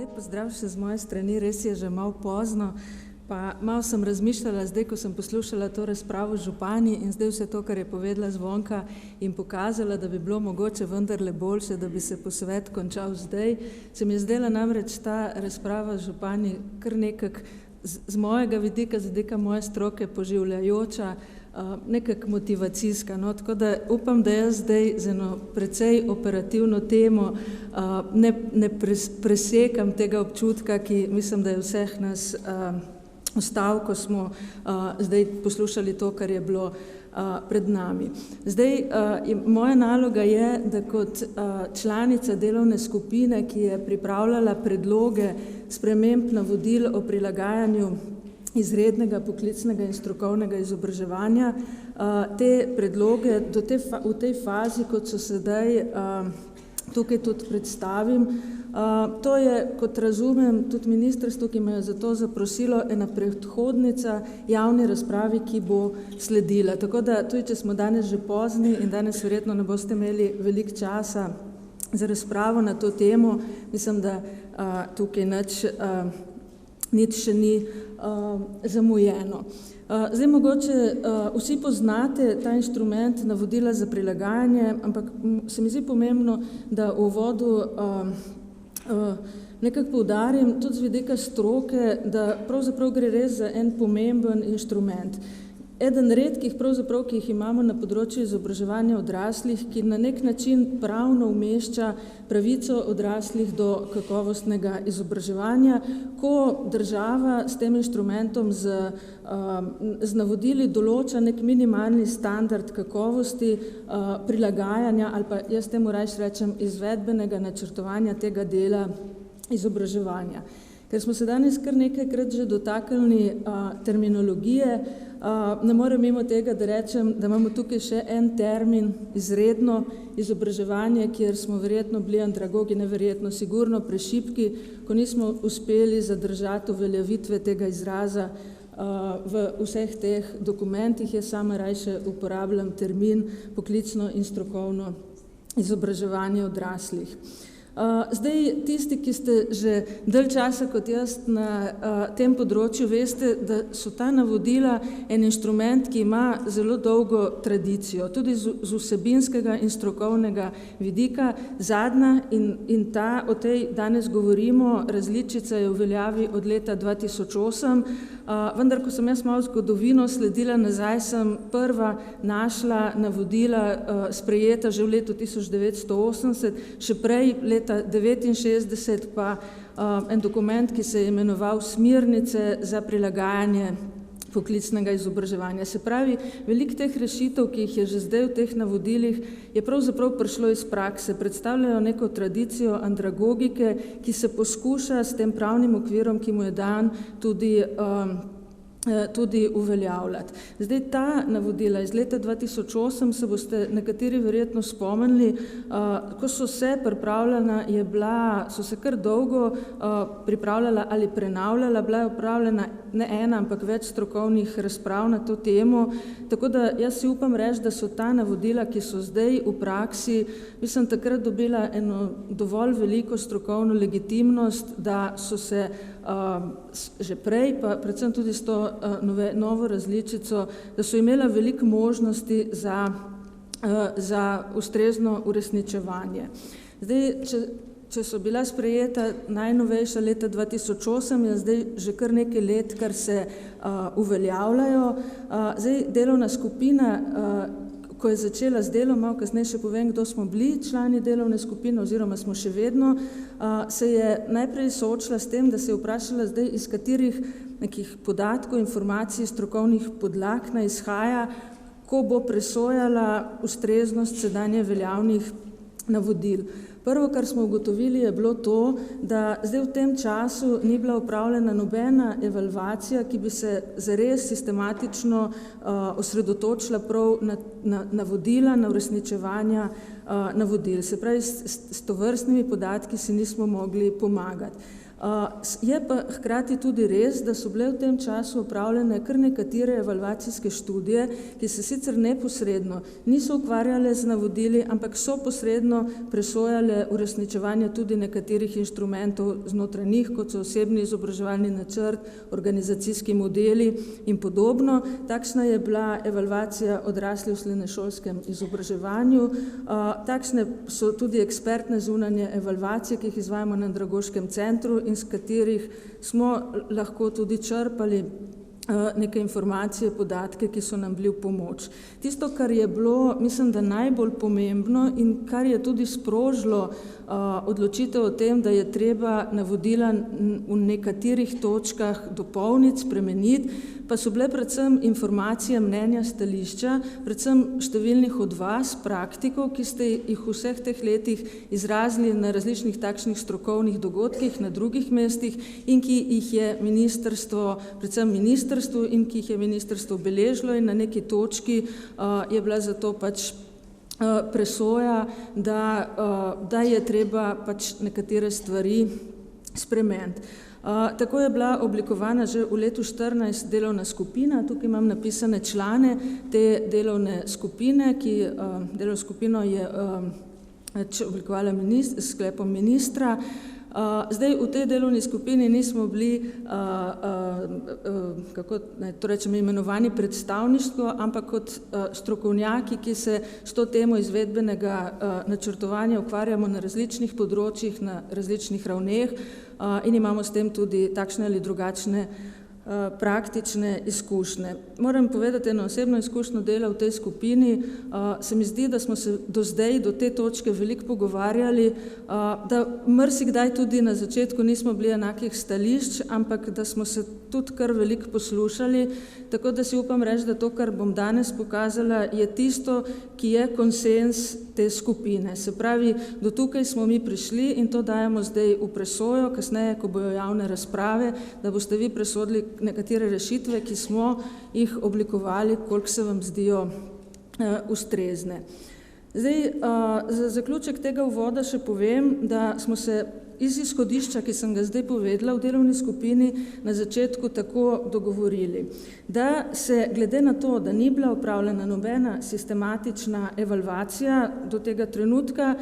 Lep pozdrav še z moje strani, res je že malo pozno, pa malo sem razmišljala zdaj, ko sem poslušala to razpravo z župani in zdaj vse to, kar je povedala Zvonka in pokazala, da bi bilo mogoče vendarle boljše, da bi se posvet končal zdaj. Se mi je zdela namreč ta razprava z župani kar nekako z mojega vidika, z vidika moje stroke poživljajoča, nekako motivacijska. No? Tako da upam, da jaz zdaj z eno precej operativno temo ne presekam tega občutka, ki mislim, da je vseh nas ostal, ko smo zdaj poslušali to, kar je bilo pred nami. Zdaj, moja naloga je, da kot članica delovne skupine, ki je pripravljala predloge sprememb navodil o prilagajanju izrednega poklicnega in strokovnega izobraževanja, te predloge v tej fazi, kot so sedaj tukaj tudi predstavim. To je, kot razumem, tudi ministrstvo, ki me je za to zaprosilo, ena predhodnica javni razpravi, ki bo sledila. Tako da, tudi če smo danes že pozni in danes verjetno ne boste imeli veliko časa za razpravo na to temo, mislim, da tukaj nič še ni zamujeno. Zdaj, mogoče vsi poznate ta inštrument navodila za prilagajanje, ampak se mi zdi pomembno, da v uvodu nekako poudarim tudi z vidika stroke, da pravzaprav gre res za en pomemben inštrument. Eden redkih pravzaprav, ki jih imamo na področju izobraževanja odraslih, ki na nek način pravno umešča pravico odraslih do kakovostnega izobraževanja, ko država s tem inštrumentom z navodili določa nek minimalni standard kakovosti prilagajanja ali pa jaz temu rajši rečem izvedbenega načrtovanja tega dela izobraževanja. Ker smo se danes kar nekajkrat že dotaknili terminologije, ne morem mimo tega, da rečem, da imamo tukaj še en termin, izredno izobraževanje, kjer smo verjetno bili andragogi, neverjetno sigurno prešibki, ko nismo uspeli zadržati uveljavitve tega izraza v vseh teh dokumentih. Jaz sama rajše uporabljam termin poklicno in strokovno izobraževanje odraslih. Zdaj, tisti, ki ste že dalj časa kot jaz na tem področju, veste, da so ta navodila en inštrument, ki ima zelo dolgo tradicijo, tudi z vsebinskega in strokovnega vidika. Zadnja in ta, o tej danes govorimo, različica je v veljavi od leta 2008, vendar, ko sem jaz malo zgodovino sledila nazaj, sem prva našla navodila sprejeta že v letu 1980, še prej leta 1969 pa en dokument, ki se je imenoval Smernice za prilagajanje poklicnega izobraževanja. Se pravi, veliko teh rešitev, ki jih je že zdaj v teh navodilih, je pravzaprav prišlo iz prakse, predstavljajo neko tradicijo andragogike, ki se poskuša s tem pravnim okvirom, ki mu je dan, tudi uveljavljati. Zdaj, ta navodila iz leta 2008 se boste nekateri verjetno spomnili, ko so se pripravljena, so se kar dolgo pripravljala ali prenavljala, bila je opravljena ne ena, ampak več strokovnih razprav na to temo, tako da jaz si upam reči, da so ta navodila, ki so zdaj v praksi, mislim, takrat dobila eno dovolj veliko strokovno legitimnost, da so se že prej, pa predvsem tudi s to novo različico, da so imela veliko možnosti za ustrezno uresničevanje. Zdaj, če so bila sprejeta najnovejša leta 2008, je zdaj že kar nekaj let, kar se uveljavljajo. Zdaj, delovna skupina, ko je začela z delom, malo kasneje še povem, kdo smo bili člani delovne skupine oziroma smo še vedno, se je najprej soočila s tem, da se je vprašala zdaj, iz katerih nekih podatkov, informacij, strokovnih podlag naj izhaja, ko bo presojala ustreznost sedanje veljavnih navodil. Prvo, kar smo ugotovili, je bilo to, da zdaj v tem času ni bila opravljena nobena evalvacija, ki bi se zares sistematično osredotočila prav na navodila, na uresničevanja navodil. Se pravi, s tovrstnimi podatki si nismo mogli pomagati. Je pa hkrati tudi res, da so bile v tem času opravljene kar nekatere evalvacijske študije, ki se sicer neposredno niso ukvarjale z navodili, ampak so posredno presojale uresničevanje tudi nekaterih inštrumentov znotraj njih, kot so osebni izobraževalni načrt, organizacijski modeli in podobno. Takšna je bila evalvacija odraslih v srednješolskem izobraževanju. Takšne so tudi ekspertne zunanje evalvacije, ki jih izvajamo na Andragoškem centru in z katerih smo lahko tudi črpali neke informacije, podatke, ki so nam bili v pomoč. Tisto, kar je bilo, mislim, da najbolj pomembno in kar je tudi sprožilo odločitev o tem, da je treba navodila v nekaterih točkah dopolniti, spremeniti, pa so bile predvsem informacije, mnenja, stališča, predvsem številnih od vas, praktikov, ki ste jih v vseh teh letih izrazili na različnih takšnih strokovnih dogodkih na drugih mestih in ki jih je ministrstvo, predvsem ministrstvo in ki jih je ministrstvo beležilo in na neki točki je bila zato pač presoja, da je treba pač nekatere stvari spremeniti. Tako je bila oblikovana že v letu 2014 delovna skupina. Tukaj imam napisane člane te delovne skupine, ki delovno skupino je oblikovala sklepom ministra. Zdaj v tej delovni skupini nismo bili, kako to rečem, imenovani predstavništvo, ampak kot strokovnjaki, ki se s to temo izvedbenega načrtovanja ukvarjamo na različnih področjih, na različnih ravneh in imamo s tem tudi takšne ali drugačne praktične izkušnje. Moram povedati eno osebno izkušnjo dela v tej skupini. Se mi zdi, da smo se do zdaj, do te točke veliko pogovarjali, da marsikdaj tudi na začetku nismo bili enakih stališč, ampak da smo se tudi kar veliko poslušali, tako da si upam reči, da to, kar bom danes pokazala, je tisto, ki je konsens te skupine. Se pravi, do tukaj smo mi prišli in to dajemo zdaj v presojo, kasneje, ko bojo javne razprave, da boste vi presodili nekatere rešitve, ki smo jih oblikovali, koliko se vam zdijo ustrezne. Zdaj, za zaključek tega uvoda še povem, da smo se iz izhodišča, ki sem ga zdaj povedala v delovni skupini, na začetku tako dogovorili, da se glede na to, da ni bila opravljena nobena sistematična evalvacija do tega trenutka,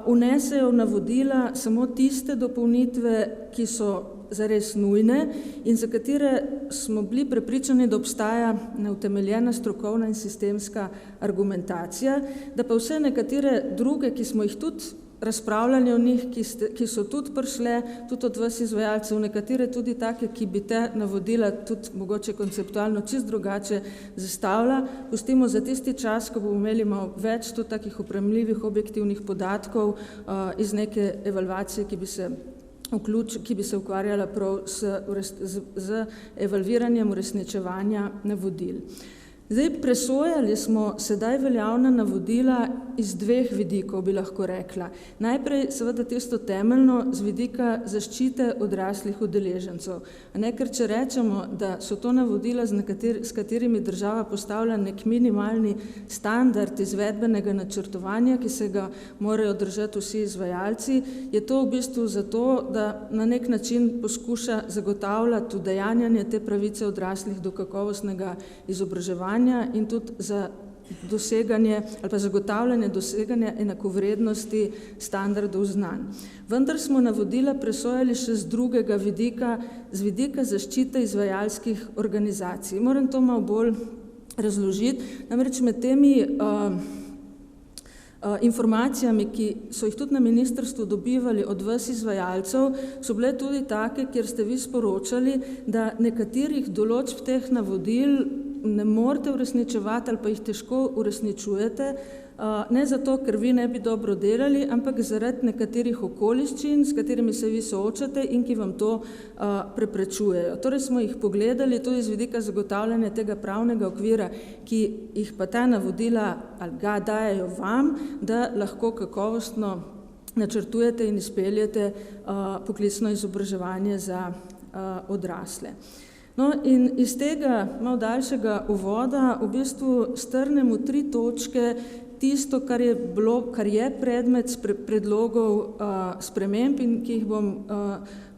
vnesejo v navodila samo tiste dopolnitve, ki so zares nujne in za katere smo bili prepričani, da obstaja neutemeljena strokovna in sistemska argumentacija, da pa vse nekatere druge, ki smo jih tudi razpravljali o njih, ki so tudi prišle, tudi od vas izvajalcev, nekatere tudi take, ki bi te navodila tudi mogoče konceptualno čist drugače zastavila, pustimo za tisti čas, ko bomo imeli malo več tudi takih opremljivih objektivnih podatkov iz neke evalvacije, ki bi se ukvarjala prav z evalviranjem uresničevanja navodil. Zdaj, presojali smo sedaj veljavna navodila iz dveh vidikov, bi lahko rekla. Najprej seveda tisto temeljno z vidika zaščite odraslih udeležencev. Ker če rečemo, da so to navodila, s katerimi država postavlja nek minimalni standard izvedbenega načrtovanja, ki se ga morajo držati vsi izvajalci, je to v bistvu zato, da na nek način poskuša zagotavljati udejanjanje te pravice odraslih do kakovostnega izobraževanja in tudi za doseganje ali pa zagotavljanje doseganja enakovrednosti standardov znanj. Vendar smo navodila presojali še z drugega vidika, z vidika zaščite izvajalskih organizacij. Moram to malo bolj razložiti, namreč med temi informacijami, ki so jih tudi na ministrstvu dobivali od vas izvajalcev, so bile tudi take, kjer ste vi sporočali, da nekaterih določb teh navodil ne morete uresničevati ali pa jih težko uresničujete, ne zato, ker vi ne bi dobro delali, ampak zaradi nekaterih okoliščin, s katerimi se vi soočate in ki vam to preprečujejo. Torej smo jih pogledali tudi z vidika zagotavljanja tega pravnega okvira, ki jih pa ta navodila ali ga dajejo vam, da lahko kakovostno načrtujete in izpeljete poklicno izobraževanje za odrasle. No, in iz tega malo daljšega uvoda v bistvu strnemo 3 točke tisto, kar je predmet predlogov sprememb in ki jih bom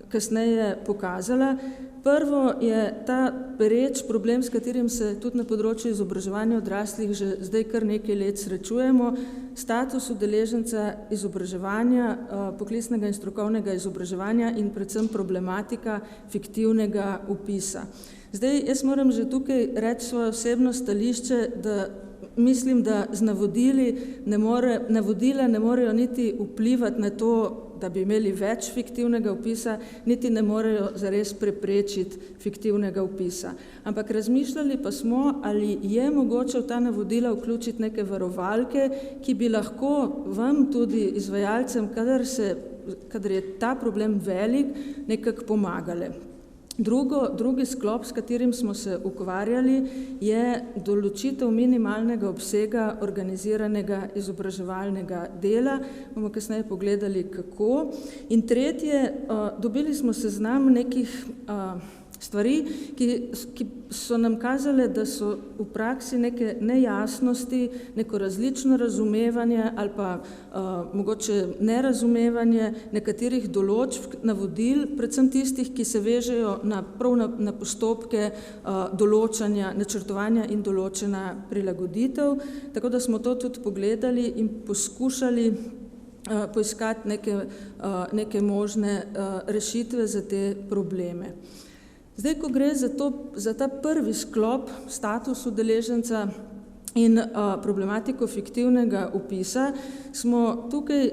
kasneje pokazala. Prvo je ta pereč problem, s katerim se tudi na področju izobraževanja odraslih že zdaj kar nekaj let srečujemo, status udeleženca izobraževanja, poklicnega in strokovnega izobraževanja in predvsem problematika fiktivnega vpisa. Zdaj, jaz moram že tukaj reči svoje osebno stališče, da mislim, da z navodila ne morejo niti vplivati na to, da bi imeli več fiktivnega vpisa, niti ne morejo zares preprečiti fiktivnega vpisa. Ampak razmišljali pa smo, ali je mogoče v ta navodila vključiti neke varovalke, ki bi lahko vam tudi izvajalcem, kadar je ta problem velik, nekako pomagale. Drugi sklop, s katerim smo se ukvarjali, je določitev minimalnega obsega organiziranega izobraževalnega dela. Bomo kasneje pogledali, kako. In tretje, dobili smo seznam nekih stvari, ki so nam kazale, da so v praksi neke nejasnosti, neko različno razumevanje ali pa mogoče nerazumevanje nekaterih določb navodil, predvsem tistih, ki se vežejo prav na postopke določanja, načrtovanja in določena prilagoditev. Tako da smo to tudi pogledali in poskušali poiskati neke možne rešitve za te probleme. Zdaj, ko gre za ta prvi sklop, status udeleženca in problematiko fiktivnega vpisa, smo tukaj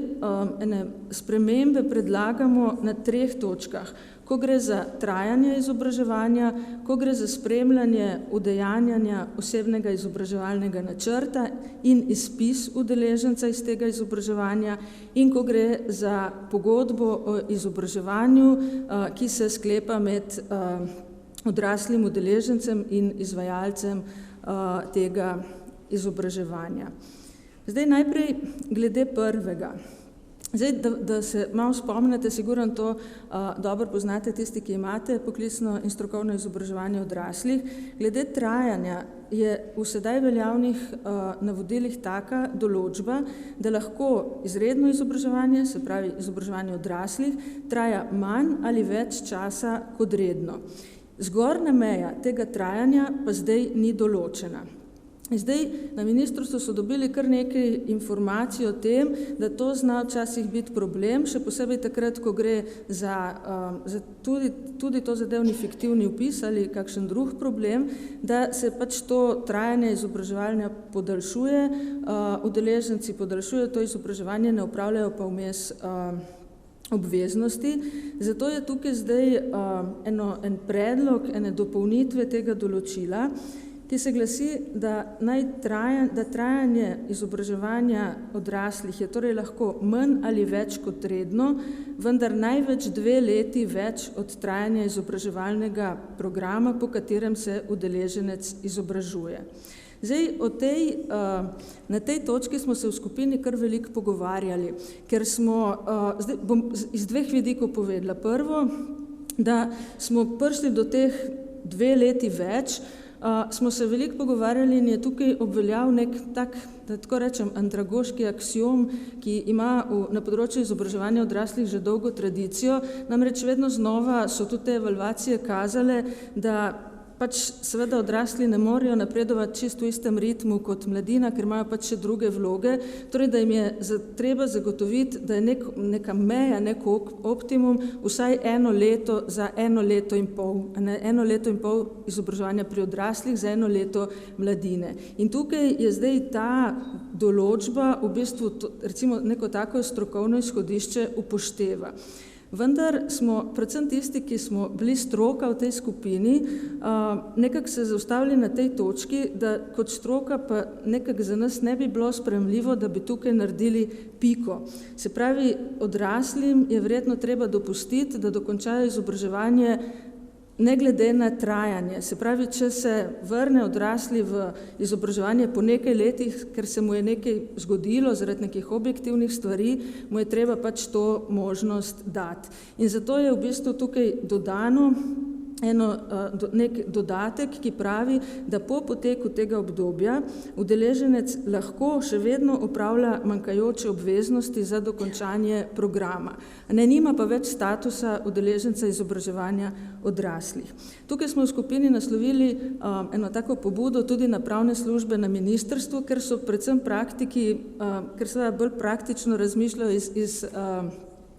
ene spremembe predlagamo na 3 točkah. Ko gre za trajanje izobraževanja, ko gre za spremljanje udejanjanja osebnega izobraževalnega načrta in izpis udeleženca iz tega izobraževanja in ko gre za pogodbo o izobraževanju, ki se sklepa med odraslim udeležencem in izvajalcem tega izobraževanja. Zdaj najprej glede prvega. Zdaj, da se malo spomnite, sigurno to dobro poznate tisti, ki imate poklicno in strokovno izobraževanje odraslih. Glede trajanja je v sedaj veljavnih navodilih taka določba, da lahko izredno izobraževanje, se pravi izobraževanje odraslih, traja manj ali več časa kot redno. Zgornja meja tega trajanja pa zdaj ni določena. Zdaj, na ministrstvu so dobili kar nekaj informacij o tem, da to zna včasih biti problem, še posebej takrat, ko gre za tudi to zadevni fiktivni vpis ali kakšen drug problem, da se pač to trajanje izobraževanja podaljšuje, udeleženci podaljšujejo to izobraževanje, ne opravljajo pa vmes obveznosti. Zato je tukaj zdaj en predlog, ene dopolnitve tega določila, ki se glasi, da trajanje izobraževanja odraslih je torej lahko manj ali več kot redno, vendar največ 2 leti več od trajanja izobraževalnega programa, po katerem se udeleženec izobražuje. Zdaj, na tej točki smo se v skupini kar veliko pogovarjali, ker smo, zdaj bom iz 2 vidikov povedala. Prvo, da smo prišli do teh 2 leti več, smo se veliko pogovarjali in je tukaj obveljal nek tak, da tako rečem, andragoški aksiom, ki ima na področju izobraževanja odraslih že dolgo tradicijo. Namreč vedno znova so tudi te evalvacije kazale, da pač seveda odrasli ne morejo napredovati čisto v istem ritmu kot mladina, ker imajo pač še druge vloge, torej da jim je treba zagotoviti, da je neka meja, neko optimum, vsaj 1 leto za 1 leto in pol, 1 leto in pol izobraževanja pri odraslih za 1 leto mladine. In tukaj je zdaj ta določba v bistvu recimo neko tako strokovno izhodišče upošteva. Vendar smo, predvsem tisti, ki smo bili stroka v tej skupini, nekako se zaustavili na tej točki, da kot stroka pa nekako za nas ne bi bilo sprejemljivo, da bi tukaj naredili piko. Se pravi, odraslim je verjetno treba dopustiti, da dokončajo izobraževanje ne glede na trajanje. Se pravi, če se vrne odrasli v izobraževanje po nekaj letih, ker se mu je nekaj zgodilo zaradi nekih objektivnih stvari, mu je treba pač to možnost dati. In zato je v bistvu tukaj dodano, nek dodatek, ki pravi, da po poteku tega obdobja udeleženec lahko še vedno opravlja manjkajoče obveznosti za dokončanje programa. Nima pa več statusa udeleženca izobraževanja odraslih. Tukaj smo v skupini naslovili eno tako pobudo tudi na pravne službe na ministrstvu, ker so predvsem praktiki, ker seveda bolj praktično razmišljajo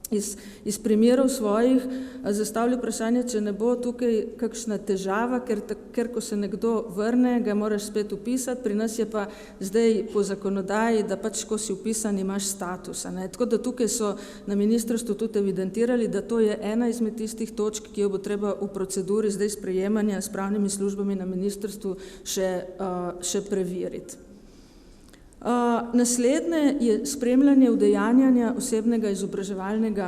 iz primerov svojih, zastavlja vprašanje, če ne bo tukaj kakšna težava, ker ko se nekdo vrne, ga moraš spet upisati, pri nas je pa zdaj po zakonodaji, da pač ko si upisan, imaš status. Tako da tukaj so na ministrstvu tudi evidentirali, da to je ena izmed tistih točk, ki jo bo treba v proceduri zdaj sprejemanja s pravnimi službami na ministrstvu še preveriti. Naslednje je spremljanje udejanjanja osebnega izobraževalnega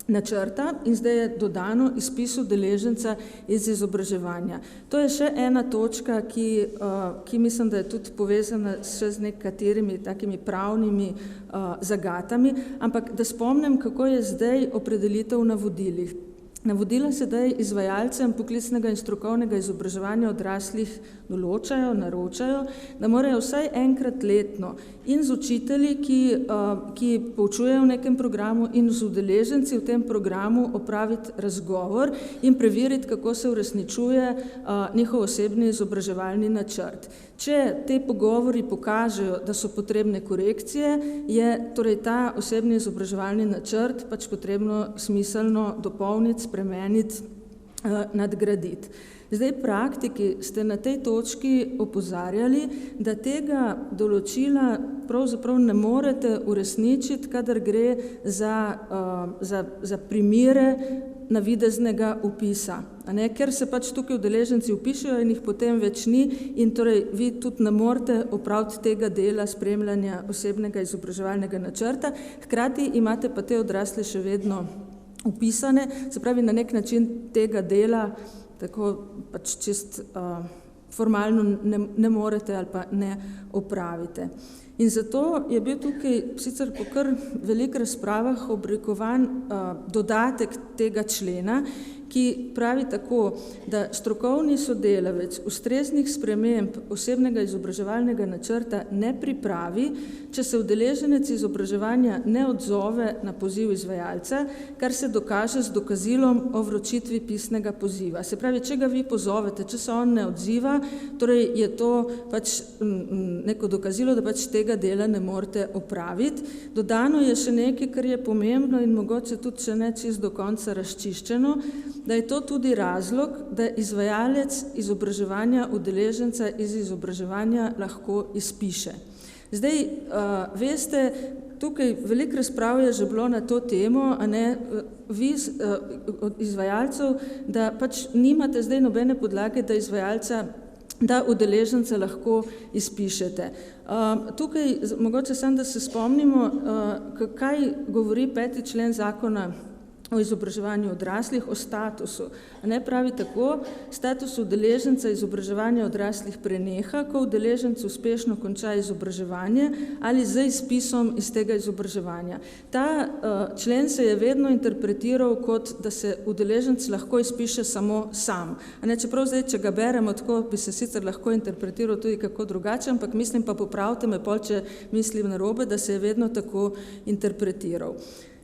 načrta in zdaj je dodano izpis udeleženca iz izobraževanja. To je še ena točka, ki mislim, da je tudi povezana še z nekaterimi takimi pravnimi zagatami, ampak da spomnim, kako je zdaj opredelitev v navodilih. Navodila sedaj izvajalcem poklicnega in strokovnega izobraževanja odraslih naročajo, da morajo vsaj enkrat letno in z učitelji, ki poučujejo v nekem programu, in z udeleženci v tem programu opraviti razgovor in preveriti, kako se uresničuje njihov osebni izobraževalni načrt. Če te pogovori pokažejo, da so potrebne korekcije, je torej ta osebni izobraževalni načrt pač potrebno smiselno dopolniti, spremeniti, nadgraditi. Zdaj praktiki ste na tej točki opozarjali, da tega določila pravzaprav ne morete uresničiti, kadar gre za primere navideznega upisa. Ker se pač tukaj udeleženci upišejo in jih potem več ni in torej vi tudi ne morete opraviti tega dela spremljanja osebnega izobraževalnega načrta, hkrati imate pa te odrasle še vedno upisane, se pravi na nek način tega dela tako pač čist formalno ne morete ali pa ne opravite. In zato je bil tukaj sicer po kar velikih razpravah oblikovan dodatek tega člena, ki pravi tako, da strokovni sodelavec ustreznih sprememb osebnega izobraževalnega načrta ne pripravi, če se udeleženec izobraževanja ne odzove na poziv izvajalca, kar se dokaže z dokazilom o vročitvi pisnega poziva. Se pravi, če ga vi pozovete, če se on ne odziva, torej je to pač neko dokazilo, da pač tega dela ne morete opraviti. Dodano je še nekaj, kar je pomembno in mogoče tudi še ne čisto do konca razčiščeno, da je to tudi razlog, da izvajalec izobraževanja udeleženca iz izobraževanja lahko izpiše. Zdaj, veste, tukaj veliko razprav je že bilo na to temo, vi od izvajalcev, da pač nimate zdaj nobene podlage, da udeleženca lahko izpišete. Tukaj mogoče samo, da se spomnimo, kaj govori 5. člen zakona o izobraževanju odraslih, o statusu. Pravi tako, status udeleženca izobraževanja odraslih preneha, ko udeleženec uspešno konča izobraževanje ali z izpisom iz tega izobraževanja. Ta člen se je vedno interpretiral kot, da se udeleženec lahko izpiše samo sam. Čeprav zdaj, če ga beremo tako, bi se sicer lahko interpretiral tudi kako drugače, ampak mislim pa popravite me pol, če mislim narobe, da se je vedno tako interpretiral.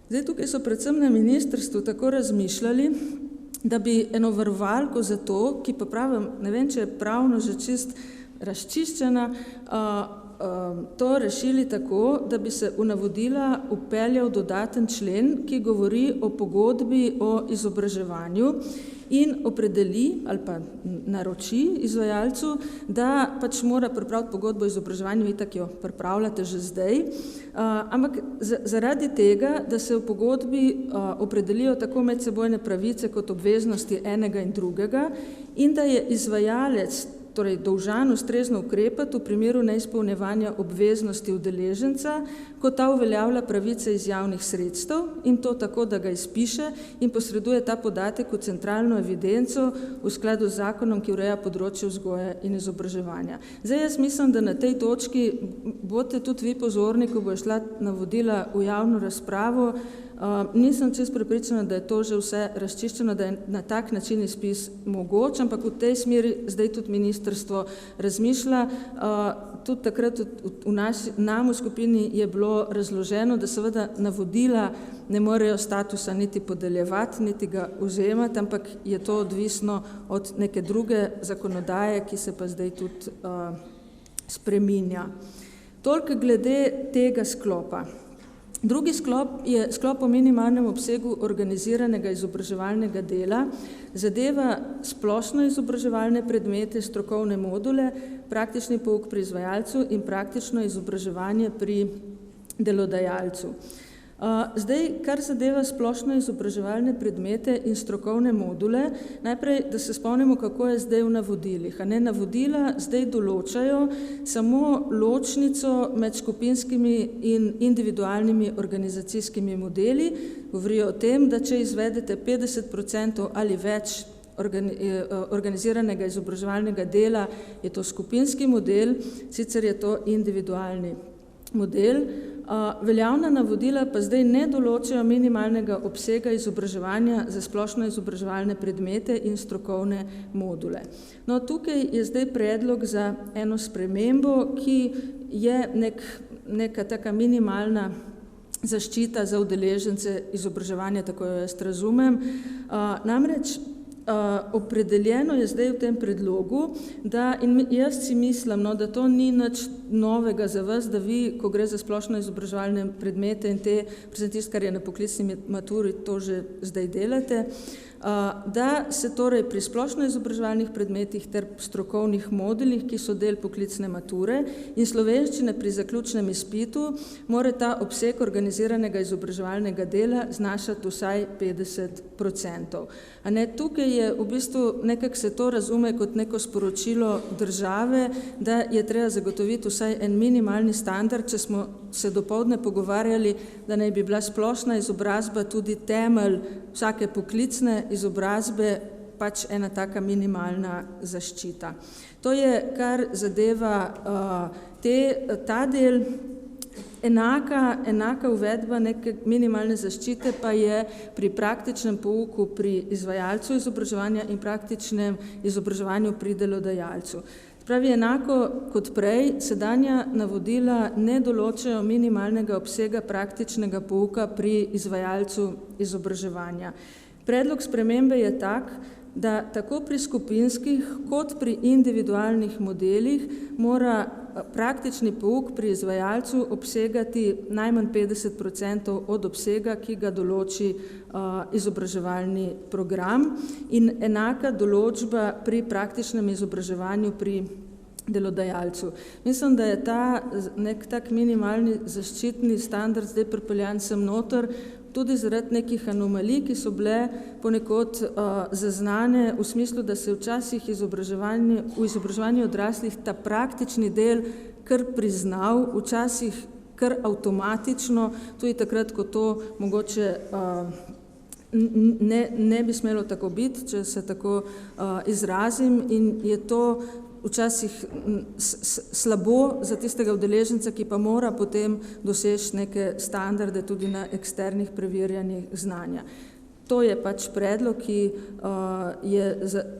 Zdaj, tukaj so predvsem na ministrstvu tako razmišljali, da bi eno varovalko za to, ki pa pravim, ne vem, če je pravno že čist razčiščena, to rešili tako, da bi se v navodila vpeljal dodaten člen, ki govori o pogodbi o izobraževanju in opredeli ali pa naroči izvajalcu, da pač mora pripraviti pogodbo o izobraževanju, itak jo pripravljate že zdaj, ampak zaradi tega, da se v pogodbi opredelijo tako medsebojne pravice kot obveznosti enega in drugega in da je izvajalec torej dolžan ustrezno ukrepati v primeru neizpolnjevanja obveznosti udeleženca, ko ta uveljavlja pravice iz javnih sredstev in to tako, da ga izpiše in posreduje ta podatek v centralno evidenco v skladu z zakonom, ki ureja področje vzgoje in izobraževanja. Zdaj jaz mislim, da na tej točki boste tudi vi pozorni, ko bo šla navodila v javno razpravo, Nisem čisto prepričana, da je to že vse razčiščeno, da je na tak način izpis mogoč, ampak v tej smeri zdaj tudi ministrstvo razmišlja. Tudi takrat nam v skupini je bilo razloženo, da seveda navodila ne morejo statusa niti podeljevati, niti ga vzemati, ampak je to odvisno od neke druge zakonodaje, ki se pa zdaj tudi spreminja. Toliko glede tega sklopa. Drugi sklop je sklop o minimalnem obsegu organiziranega izobraževalnega dela, zadeva splošno izobraževalne predmete, strokovne module, praktični pouk pri izvajalcu in praktično izobraževanje pri delodajalcu. Zdaj, kar zadeva splošno izobraževalne predmete in strokovne module, najprej, da se spomnimo, kako je zdaj v navodilih. Navodila zdaj določajo samo ločnico med skupinskimi in individualnimi organizacijskimi modeli. Govorijo o tem, da če izvedete 50% ali več organiziranega izobraževalnega dela, je to skupinski model, sicer je to individualni model. Veljavna navodila pa zdaj ne določajo minimalnega obsega izobraževanja za splošno izobraževalne predmete in strokovne module. No, tukaj je zdaj predlog za eno spremembo, ki je neka taka minimalna zaščita za udeležence izobraževanja, tako jo jaz razumem. Namreč opredeljeno je zdaj v tem predlogu, da, in jaz si mislim, da to ni nič novega za vas, da vi, ko gre za splošno izobraževalne predmete in te, predvsem tisto, kar je na poklicni maturi, to že zdaj delate, da se torej pri splošno izobraževalnih predmetih ter strokovnih modulih, ki so del poklicne mature in slovenščine pri zaključnem izpitu, mora ta obseg organiziranega izobraževalnega dela znašati vsaj 50%. Tukaj je v bistvu nekako se to razume kot neko sporočilo države, da je treba zagotoviti vsaj en minimalni standard. Če smo se dopoldne pogovarjali, da naj bi bila splošna izobrazba tudi temelj vsake poklicne izobrazbe, pač ena taka minimalna zaščita. To je, kar zadeva ta del. Enaka uvedba neke minimalne zaščite pa je pri praktičnem pouku pri izvajalcu izobraževanja in praktičnem izobraževanju pri delodajalcu. Pravi, enako kot prej, sedanja navodila ne določajo minimalnega obsega praktičnega pouka pri izvajalcu izobraževanja. Predlog spremembe je tak, da tako pri skupinskih kot pri individualnih modelih mora praktični pouk pri izvajalcu obsegati najmanj 50% od obsega, ki ga določi izobraževalni program, in enaka določba pri praktičnem izobraževanju pri delodajalcu. Mislim, da je ta nek tak minimalni zaščitni standard zdaj pripeljan sem noter, tudi zaradi nekih anomalij, ki so bile ponekod zaznane v smislu, da se včasih v izobraževanju odraslih ta praktični del kar priznal, včasih kar avtomatično, tudi takrat, ko to mogoče ne bi smelo tako biti, če se tako izrazim, in je to včasih slabo za tistega udeleženca, ki pa mora potem doseči neke standarde tudi na eksternih preverjanjih znanja. To je pač predlog, ki je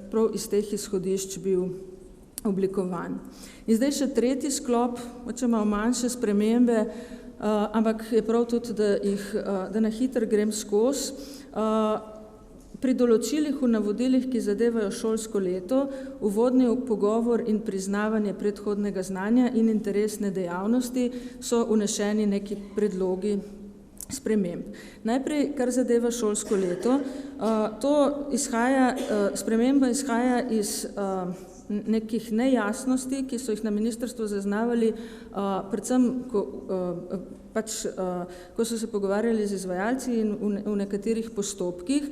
prav iz teh izhodišč bil oblikovan. In zdaj še tretji sklop, mogoče malo manjše spremembe, ampak je prav tudi, da na hitro grem skozi. Pri določilih v navodilih, ki zadevajo šolsko leto, uvodni pogovor in priznavanje predhodnega znanja in interesne dejavnosti so vnešeni neki predlogi sprememb. Najprej, kar zadeva šolsko leto, sprememba izhaja iz nekih nejasnosti, ki so jih na ministrstvu zaznavali, predvsem, ko so se pogovarjali z izvajalci in v nekaterih postopkih,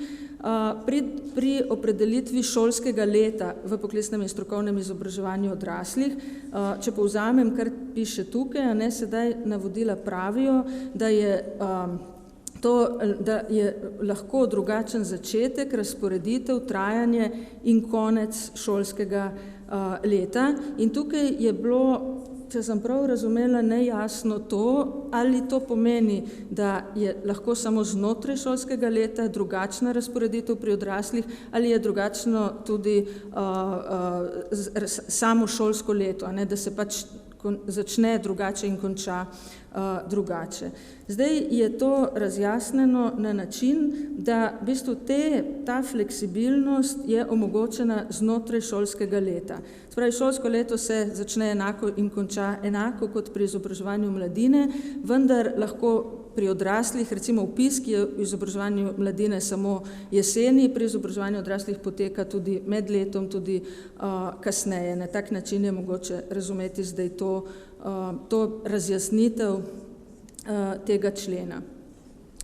pri opredelitvi šolskega leta v poklicnem in strokovnem izobraževanju odraslih. Če povzamem, kar piše tukaj, sedaj navodila pravijo, da je lahko drugačen začetek, razporeditev, trajanje in konec šolskega leta. In tukaj je bilo sem prav razumela nejasno to, ali to pomeni, da je lahko samo znotraj šolskega leta drugačna razporeditev pri odraslih, ali je drugačno tudi samo šolsko leto, ne, da se pač začne drugače in konča drugače. Zdaj je to razjasneno na način, da v bistvu ta fleksibilnost je omogočena znotraj šolskega leta. Spravi, šolsko leto se začne enako in konča enako kot pri izobraževanju mladine, vendar lahko pri odraslih, recimo vpis, ki je v izobraževanju mladine samo jeseni, pri izobraževanju odraslih poteka tudi med letom, tudi kasneje. Na tak način je mogoče razumeti zdaj to razjasnitev tega člena.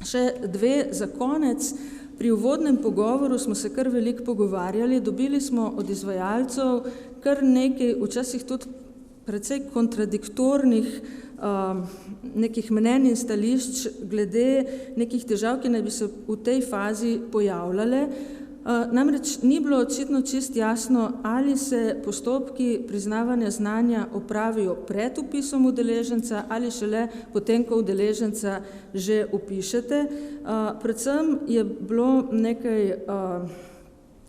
Še dve za konec. Pri uvodnem pogovoru smo se kar veliko pogovarjali, dobili smo od izvajalcev kar nekaj, včasih tudi precej kontradiktornih nekih mnenj in stališč glede nekih težav, ki naj bi se v tej fazi pojavljale. Namreč ni bilo očitno čist jasno, ali se postopki priznavanja znanja opravijo pred vpisom udeleženca ali šele potem, ko udeleženca že vpišete. Predvsem je bilo nekaj,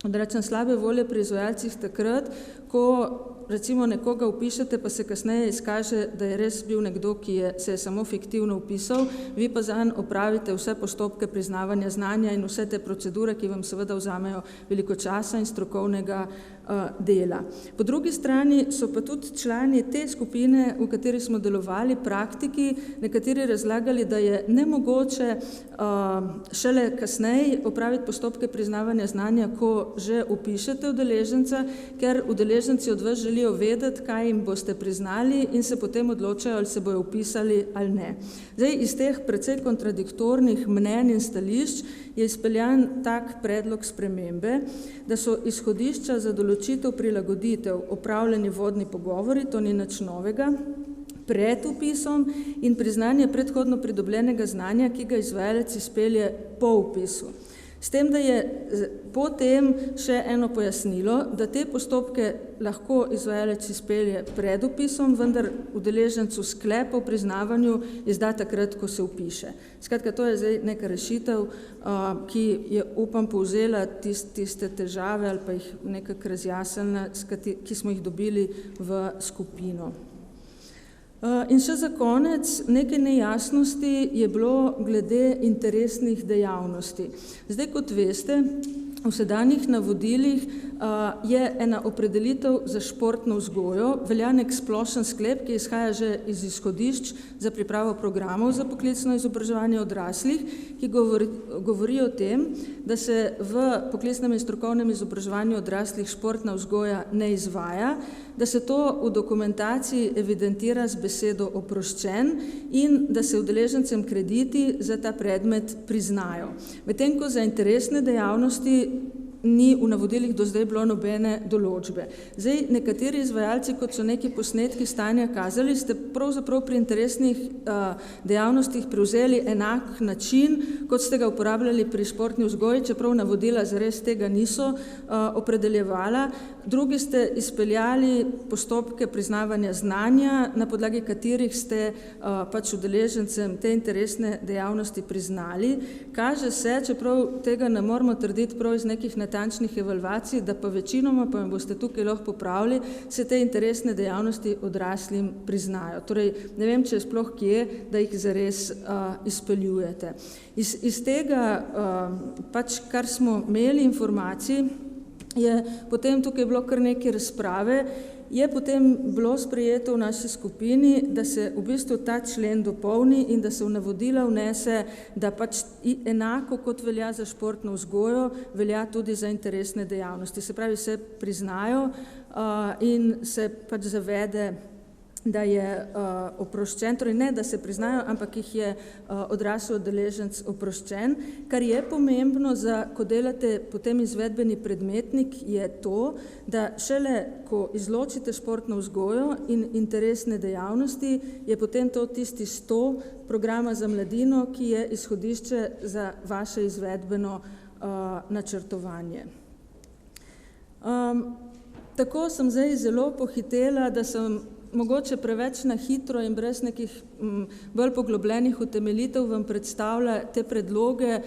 da rečem, slabe volje pri izvajalcih takrat, ko recimo nekoga vpišete, pa se kasneje izkaže, da je res bil nekdo, ki se je samo fiktivno vpisal, vi pa zanj opravite vse postopke priznavanja znanja in vse te procedure, ki vam seveda vzamejo veliko časa in strokovnega dela. Po drugi strani so pa tudi člani te skupine, v kateri smo delovali, praktiki, nekateri razlagali, da je nemogoče šele kasneje opraviti postopke priznavanja znanja, ko že vpišete udeleženca, ker udeleženci od vas želijo vedeti, kaj jim boste priznali in se potem odločajo, ali se bojo vpisali ali ne. Zdaj, iz teh precej kontradiktornih mnenj in stališč je izpeljan tak predlog spremembe, da so izhodišča za določitev prilagoditev opravljeni vodni pogovori, to ni nič novega, pred vpisom in priznanje predhodno pridobljenega znanja, ki ga izvajalec izpelje po vpisu. S tem, da je potem še eno pojasnilo, da te postopke lahko izvajalec izpelje pred vpisom, vendar udeležencu sklep o priznavanju izda takrat, ko se vpiše. Skratka, to je zdaj neka rešitev, ki je, upam, povzela tiste težave ali pa jih nekako razjasnila, ki smo jih dobili v skupino. In še za konec, nekaj nejasnosti je bilo glede interesnih dejavnosti. Zdaj, kot veste, v sedanjih navodilih je ena opredelitev za športno vzgojo, velja nek splošen sklep, ki izhaja že iz izhodišč za pripravo programov za poklicno izobraževanje odraslih, ki govori o tem, da se v poklicnem in strokovnem izobraževanju odraslih športna vzgoja ne izvaja, da se to v dokumentaciji evidentira z besedo oproščen in da se udeležencem krediti za ta predmet priznajo. Medtem ko za interesne dejavnosti ni v navodilih do zdaj bilo nobene določbe. Zdaj, nekateri izvajalci, kot so neki posnetki stanja kazali, ste pravzaprav pri interesnih dejavnostih prevzeli enak način, kot ste ga uporabljali pri športni vzgoji, čeprav navodila zares tega niso opredeljevala. Drugi ste izpeljali postopke priznavanja znanja, na podlagi katerih ste pač udeležencem te interesne dejavnosti priznali. Kaže se, čeprav tega ne moramo trditi prav iz nekih natančnih evalvacij, da pa večinoma, pa me boste tukaj lahko popravili, se te interesne dejavnosti odraslim priznajo. Torej, ne vem, če je sploh kje, da jih zares izpeljujete. Iz tega, pač, kar smo imeli informacij, je potem tukaj bilo kar nekaj razprave, je potem bilo sprejeto v naši skupini, da se v bistvu ta člen dopolni in da se v navodila vnese, da pač enako kot velja za športno vzgojo, velja tudi za interesne dejavnosti. Se pravi, se priznajo in se pač zavede, da je oproščen, torej ne, da se priznajo, ampak jih je odrasel udeleženec oproščen. Kar je pomembno, ko delate potem izvedbeni predmetnik, je to, da šele, ko izločite športno vzgojo in interesne dejavnosti, je potem to tisti 100 programa za mladino, ki je izhodišče za vaše izvedbeno načrtovanje. Tako sem zdaj zelo pohitela, da sem mogoče preveč na hitro in brez nekih bolj poglobljenih utemeljitev vam predstavlja te predloge,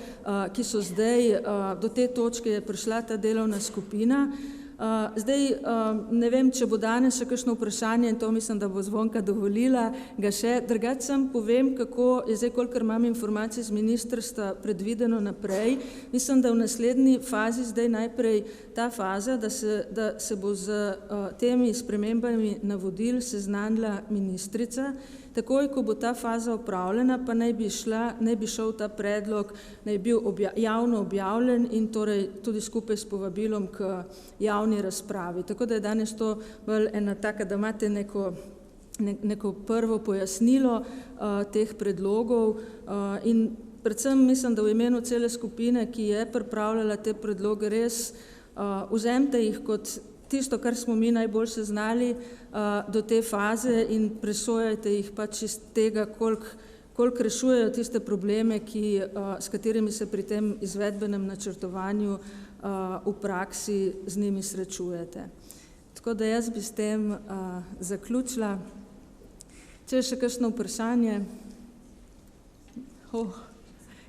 ki so zdaj, do te točke je prišla ta delovna skupina. Zdaj, ne vem, če bo danes še kakšno vprašanje in to mislim, da bo Zvonka dovolila ga še. Drugače sem povem, kako je zdaj, kolikor imam informacij z ministrstva predvideno naprej. Mislim, da v naslednji fazi zdaj najprej ta faza, da se bo z temi spremembami navodil seznanila ministrica. Takoj, ko bo ta faza opravljena, pa naj bi šel ta predlog, naj bil javno objavljen in torej tudi skupaj s povabilom k javni razpravi. Tako da je danes to bolj ena taka, da imate neko prvo pojasnilo teh predlogov in predvsem mislim, da v imenu cele skupine, ki je pripravljala te predloge, res vzemite jih kot tisto, kar smo mi najboljše znali do te faze in presojajte jih pač iz tega, koliko rešujejo tiste probleme, s katerimi se pri tem izvedbenem načrtovanju v praksi z njimi srečujete. Tako da jaz bi s tem zaključila. Če je še kakšno vprašanje?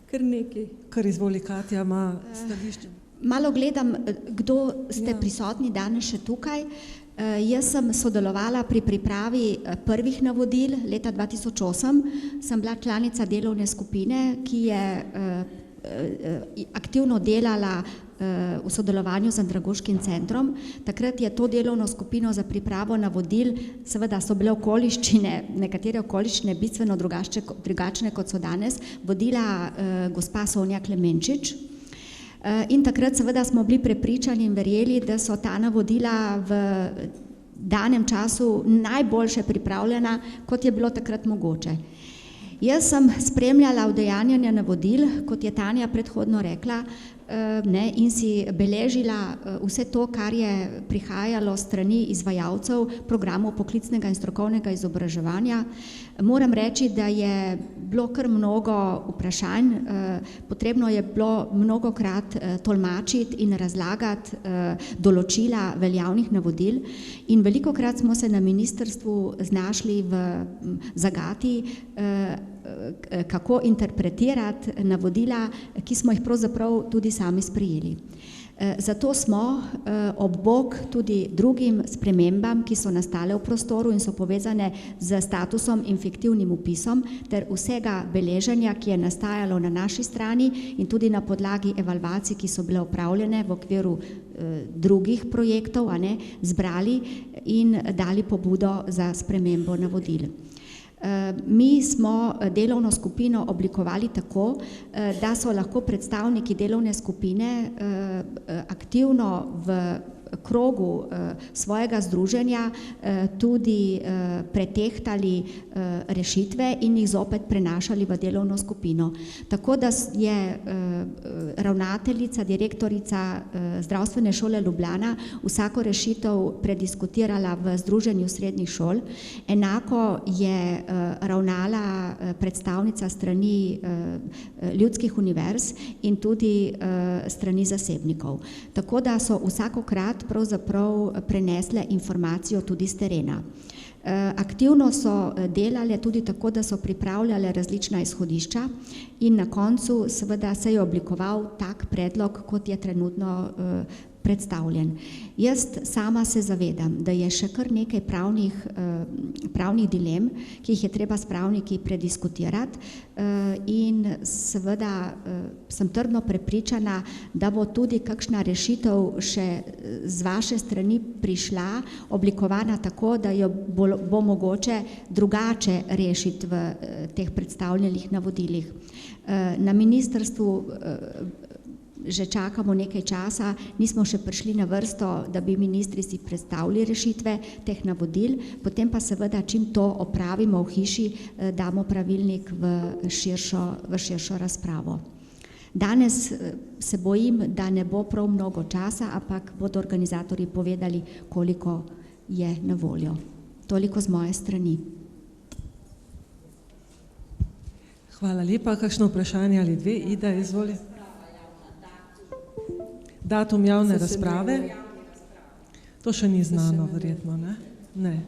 Kar nekaj. Kar izvoli, Katja ima stališče. Malo gledam, kdo ste prisotni danes še tukaj. Jaz sem sodelovala pri pripravi prvih navodil leta 2008. Sem bila članica delovne skupine, ki je aktivno delala v sodelovanju z Andragoškim centrom. Takrat je to delovno skupino za pripravo navodil, seveda so bile nekatere okoliščine bistveno drugačne, kot so danes, vodila gospa Sonja Klemenčič. In takrat seveda smo bili prepričani in verjeli, da so ta navodila v danem času najboljše pripravljena, kot je bilo takrat mogoče. Jaz sem spremljala udejanjanje navodil, kot je Tanja predhodno rekla, in si beležila vse to, kar je prihajalo strani izvajalcev programov poklicnega in strokovnega izobraževanja. Moram reči, da je bilo kar mnogo vprašanj, potrebno je bilo mnogokrat tolmačiti in razlagati določila veljavnih navodil in velikokrat smo se na ministrstvu znašli v zagati, kako interpretirati navodila, ki smo jih pravzaprav tudi sami sprejeli. Zato smo ob bok tudi drugim spremembam, ki so nastale v prostoru in so povezane z statusom in fiktivnim vpisom, ter vsega beleženja, ki je nastajalo na naši strani in tudi na podlagi evalvacij, ki so bile opravljene v okviru drugih projektov, zbrali in dali pobudo za spremembo navodil. Mi smo delovno skupino oblikovali tako, da so lahko predstavniki delovne skupine aktivno v krogu svojega združenja tudi pretehtali rešitve in jih zopet prenašali v delovno skupino. Tako da je ravnateljica, direktorica Zdravstvene šole Ljubljana vsako rešitev prediskutirala v Združenju srednjih šol. Enako je ravnala predstavnica strani ljudskih univerz in tudi strani zasebnikov. Tako da so vsakokrat pravzaprav prenesle informacijo tudi z terena. Aktivno so delale tudi tako, da so pripravljale različna izhodišča in na koncu seveda se je oblikoval tak predlog, kot je trenutno predstavljen. Jaz sama se zavedam, da je še kar nekaj pravnih dilem, ki jih je treba s pravniki prediskutirati in seveda sem trdno prepričana, da bo tudi kakšna rešitev še z vaše strani prišla, oblikovana tako, da jo bo mogoče drugače rešiti v teh predstavljenih navodilih. Na ministrstvu že čakamo nekaj časa, nismo še prišli na vrsto, da bi ministri si predstavili rešitve teh navodil, potem pa seveda, čim to opravimo v hiši, damo pravilnik v širšo razpravo. Danes se bojim, da ne bo prav mnogo časa, ampak bodo organizatorji povedali, koliko je na voljo. Toliko z moje strani. Hvala lepa. Kakšno vprašanje ali dve? Ida, izvoli. Datum javne razprave? To še ni znano, verjetno, ne? Ne.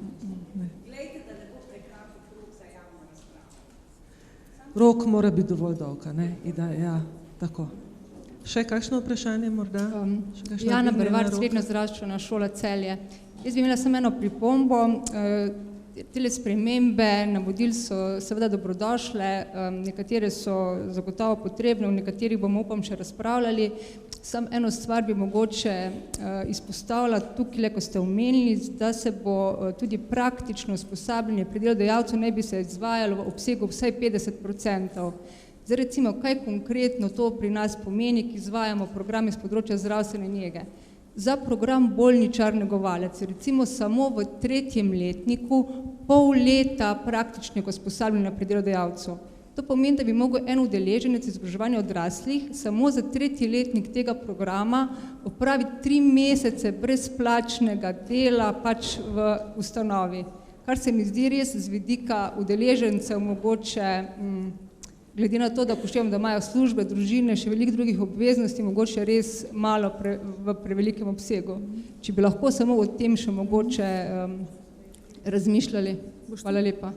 rok mora biti dovolj dolg, ne? Ja, tako. Še kakšno vprašanje morda? Jana Bervar, Srednja zdravstvena šola Celje. Jaz bi imela samo eno pripombo. Tele spremembe navodil so seveda dobrodošle, nekatere so zagotovo potrebne, v nekaterih bomo upam še razpravljali. Sam eno stvar bi mogoče izpostavila tukaj, ko ste omenili, da se bo tudi praktično usposabljanje pri delodajalcu ne bi se izvajalo v obsegu vsaj 50%. Zdaj recimo, kaj konkretno to pri nas pomeni, ki izvajamo programe z področja zdravstvene njege. Za program bolničar negovalec, recimo samo v 3. letniku pol leta praktičnega usposabljanja pri delodajalcu. To pomeni, da bi mogel en udeleženec izobraževanja odraslih samo za 3. letnik tega programa opraviti 3 mesece brezplačnega dela pač v ustanovi. Kar se mi zdi res z vidika udeležencev mogoče, glede na to, da upoštevam, da imajo službe, družine, še veliko drugih obveznosti, mogoče res malo v prevelikem obsegu. Če bi lahko samo o tem še mogoče razmišljali. Hvala lepa.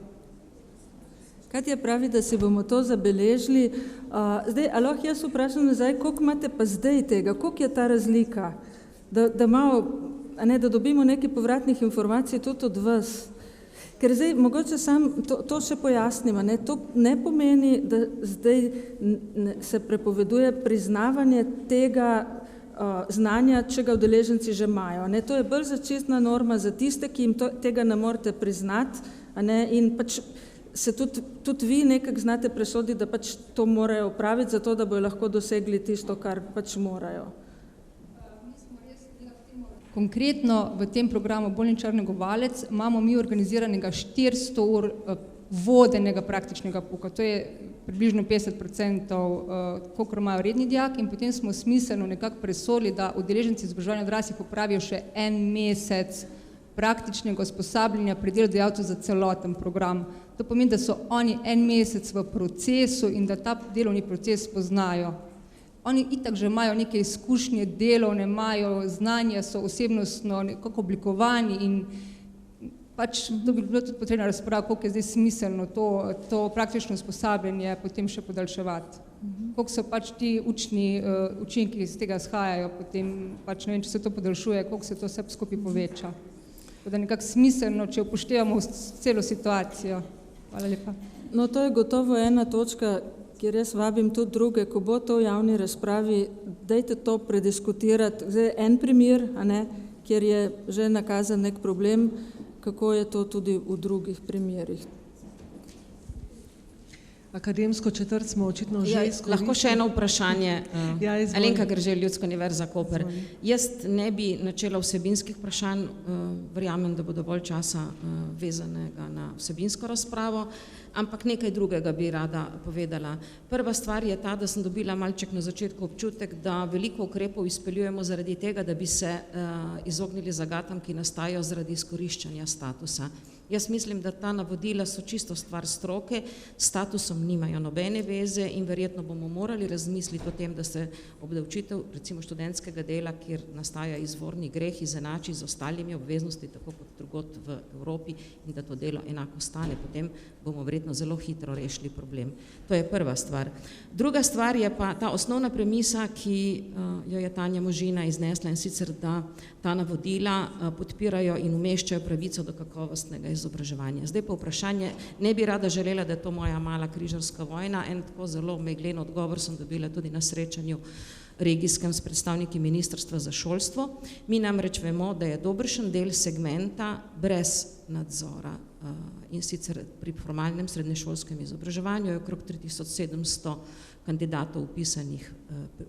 Katja pravi, da si bomo to zabeležili. Zdaj, a lahko jaz vprašam nazaj, koliko imate pa zdaj tega, koliko je ta razlika? Da malo, da dobimo nekaj povratnih informacij tudi od vas. Ker zdaj, mogoče sam to še pojasnimo, to ne pomeni, da zdaj se prepoveduje priznavanje tega znanja, če ga udeleženci že imajo. To je bolj začetna norma za tiste, ki jim tega ne morete priznati, in pač se tudi vi nekako znate presoditi, da pač to morajo opraviti, zato da bojo lahko dosegli tisto, kar pač morajo. Konkretno v tem programu bolničar negovalec imamo mi organiziranega 400 ur vodenega praktičnega pouka. To je približno 50%, kolikor imajo redni dijaki, in potem smo smiselno nekako presodili, da udeleženci izobraževanja odraslih opravijo še 1 mesec praktičnega usposabljanja pri delodajalcu za celoten program. To pomeni, da so oni 1 mesec v procesu in da ta delovni proces poznajo. Oni itak že imajo neke izkušnje delovne, imajo znanja, so osebnostno nekako oblikovani in pač to bi bilo tudi potrebno razprava, koliko je zdaj smiselno to praktično usposabljanje potem še podaljševati. Koliko so pač ti učinki iz tega izhajajo, potem pač ne vem, če se to podaljšuje, koliko se to vse skupaj poveča. Da nekako smiselno, če upoštevamo celo situacijo. Hvala lepa. No, to je gotovo ena točka, kjer jaz vabim tudi druge, ko bo to v javni razpravi, dajte to prediskutirati. Zdaj en primer, kjer je že nakazan nek problem, kako je to tudi v drugih primerih. Akademsko četrt smo očitno že izkoristili. Lahko še eno vprašanje. Alenka Grželj, Ljudska univerza Koper. Jaz ne bi načela vsebinskih vprašanj, verjamem, da bo dovolj časa vezanega na vsebinsko razpravo, ampak nekaj drugega bi rada povedala. Prva stvar je ta, da sem dobila malček na začetku občutek, da veliko ukrepov izpeljujemo zaradi tega, da bi se izognili zagatam, ki nastajajo zaradi izkoriščanja statusa. Jaz mislim, da ta navodila so čisto stvar stroke, s statusom nimajo nobene veze in verjetno bomo morali razmisliti o tem, da se obdavčitev recimo študentskega dela, kjer nastaja izvorni greh, izenači z ostalimi obveznosti, tako kot drugot v Evropi, in da to delo enako stane. Potem bomo verjetno zelo hitro rešili problem. To je prva stvar. Druga stvar je pa ta osnovna premisa, ki jo je Tanja Možina iznesla, in sicer, da ta navodila podpirajo in umeščajo pravico do kakovostnega izobraževanja. Zdaj pa vprašanje, ne bi rada želela, da je to moja mala križarska vojna, en tako zelo meglen odgovor sem dobila tudi na srečanju regijskem s predstavniki Ministrstva za šolstvo. Mi namreč vemo, da je dobršen del segmenta brez nadzora, in sicer pri formalnem srednješolskem izobraževanju je okrog 3700 kandidatov upisanih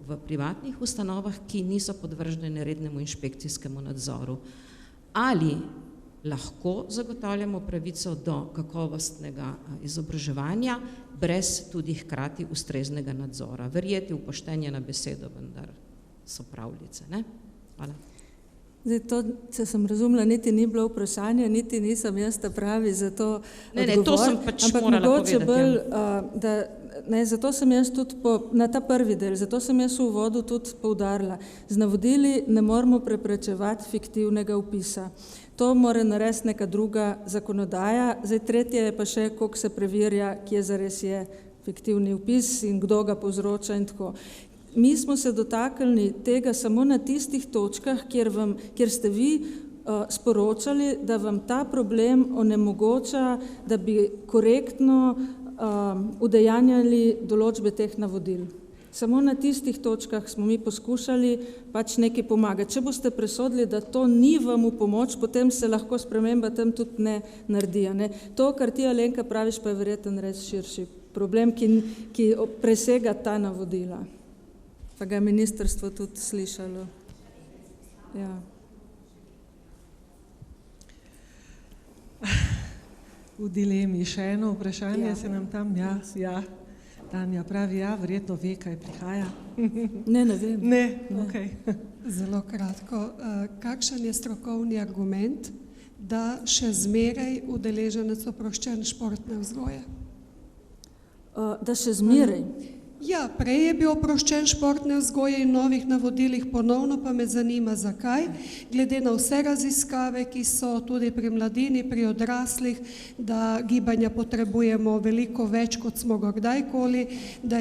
v privatnih ustanovah, ki niso podvržene rednemu inšpekcijskemu nadzoru. Ali lahko zagotavljamo pravico do kakovostnega izobraževanja brez tudi hkrati ustreznega nadzora? Verjeti v poštenje na besedo, vendar so pravljice, ne? Hvala. Zdaj, to, če sem razumela, niti ni bilo vprašanje, niti nisem jaz ta pravi za to odgovor. To sem pač morala povedati. Bolj, zato sem jaz tudi na ta prvi del, zato sem jaz v uvodu tudi poudarila. Z navodili ne moramo preprečevati fiktivnega vpisa. To mora narediti neka druga zakonodaja. Zdaj, tretje je pa še, koliko se preverja, kje zares je fiktivni vpis in kdo ga povzroča in tako. Mi smo se dotaknili tega samo na tistih točkah, kjer ste vi sporočali, da vam ta problem onemogoča, da bi korektno udejanjali določbe teh navodil. Samo na tistih točkah smo mi poskušali pač nekaj pomagati. Če boste presodili, da to ni vam v pomoč, potem se lahko sprememba tam tudi ne naredi. Ne? To, kar ti, Alenka, praviš, pa je verjetno res širši problem, ki presega ta navodila. Pa ga je ministrstvo tudi slišalo. Ja. V dilemi še eno vprašanje se nam tam, ja. Tanja pravi, verjetno ve, kaj prihaja. Ne vem. Ne, okej. Zelo kratko. Kakšen je strokovni argument, da še zmeraj udeleženec oproščen športne vzgoje? Da še zmeraj? Ja, prej je bil oproščen športne vzgoje in novih navodilih, ponovno pa me zanima, zakaj, glede na vse raziskave, ki so tudi pri mladini, pri odraslih, da gibanja potrebujemo veliko več, kot smo ga kdajkoli, da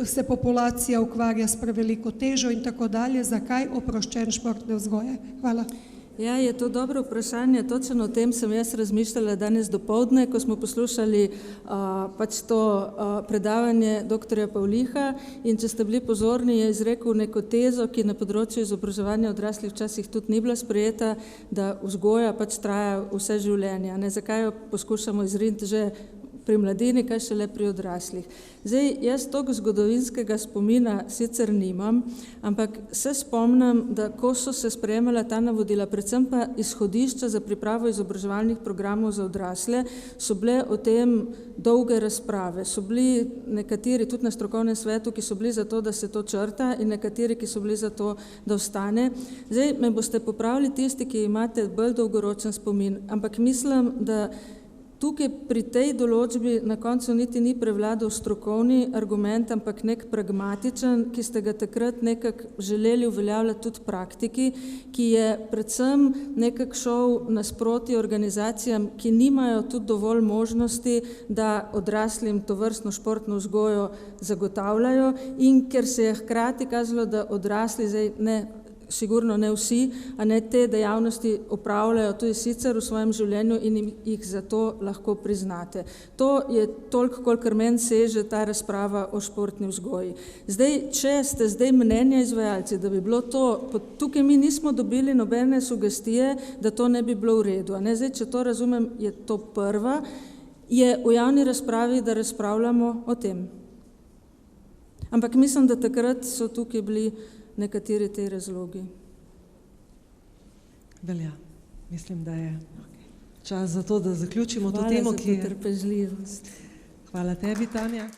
se populacija ukvarja s preveliko težo in tako dalje, zakaj oproščen športne vzgoje? Hvala. Ja, je to dobro vprašanje. Točno o tem sem jaz razmišljala danes dopoldne, ko smo poslušali pač to predavanje dr. Pavliha, in če ste bili pozorni, je izrekel neko tezo, ki na področju izobraževanja odraslih včasih tudi ni bila sprejeta, da vzgoja pač traja vse življenje. Zakaj jo poskušamo izriniti že pri mladini, kaj šele pri odraslih. Zdaj, jaz toliko zgodovinskega spomina sicer nimam, ampak se spomnim, da ko so se sprejemala ta navodila, predvsem pa izhodišča za pripravo izobraževalnih programov za odrasle, so bile o tem dolge razprave. So bili nekateri tudi na strokovnem svetu, ki so bili za to, da se to črta, in nekateri, ki so bili za to, da ostane. Zdaj, me boste popravili tisti, ki imate bolj dolgoročen spomin, ampak mislim, da tukaj pri tej določbi na koncu niti ni prevladal strokovni argument, ampak nek pragmatičen, ki ste ga takrat nekako želeli uveljavljati tudi praktiki, ki je predvsem nekako šel nasproti organizacijam, ki nimajo tudi dovolj možnosti, da odraslim tovrstno športno vzgojo zagotavljajo, in ker se je hkrati kazalo, da odrasli zdaj sigurno ne vsi, a ne te dejavnosti opravljajo tudi sicer v svojem življenju in jih zato lahko priznate. To je toliko, kolikor meni seže ta razprava o športni vzgoji. Zdaj, če ste zdaj mnenja izvajalci, da bi bilo to, tukaj mi nismo dobili nobene sugestije, da to ne bi bilo v redu. Zdaj, če to razumem, je to prva, je v javni razpravi, da razpravljamo o tem. Ampak mislim, da takrat so tukaj bili nekateri te razlogi. Velja. Mislim, da je čas za to, da zaključimo to temo, ki je... Hvala za potrpežljivost. Hvala tebi, Tanja.